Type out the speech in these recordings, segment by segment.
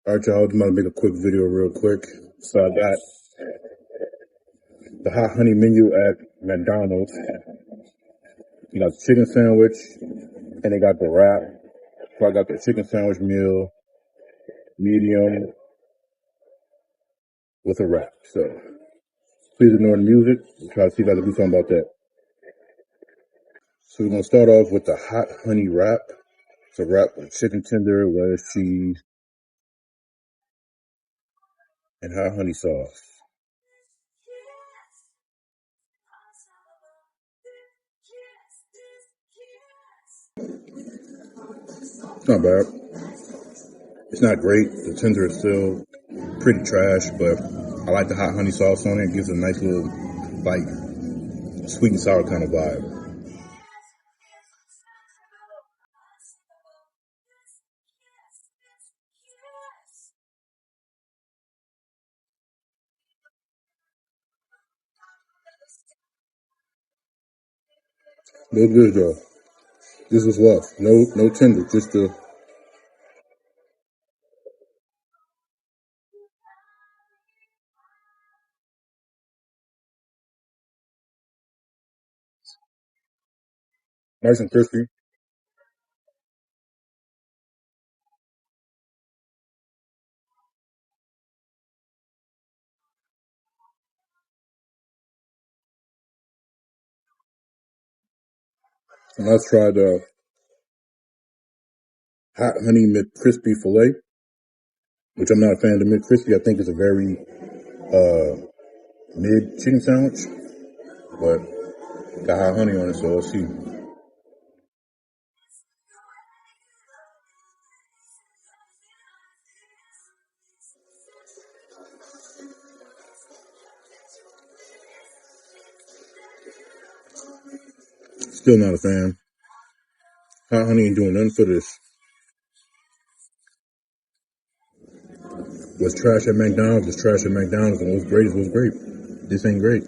Alright, y'all, I'm gonna make a quick video real quick. So I got the hot honey menu at McDonald's. You got the chicken sandwich and they got the wrap. So I got the chicken sandwich meal, medium with a wrap. So please ignore the music. We'll try to see if I can do something about that. So we're gonna start off with the hot honey wrap. It's a wrap with chicken tender, lettuce, cheese, and hot honey sauce. It's not bad. It's not great. The tender is still pretty trash, but I like the hot honey sauce on it. It gives it a nice little, like, sweet and sour kind of vibe. No good though. This was left. No tender. Just the nice and crispy. And let's try the hot honey McCrispy filet, which I'm not a fan of the McCrispy. I think it's a very mid chicken sandwich, but got hot honey on it, so let's see. Still not a fan. Hot honey ain't doing nothing for this. What's trash at McDonald's is trash at McDonald's, and what's great is what's great. This ain't great.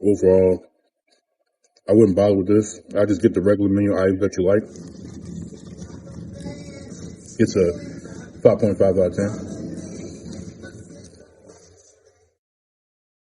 Overall, I wouldn't bother with this. I just get the regular menu items that you like. It's a 5.5 out of 10.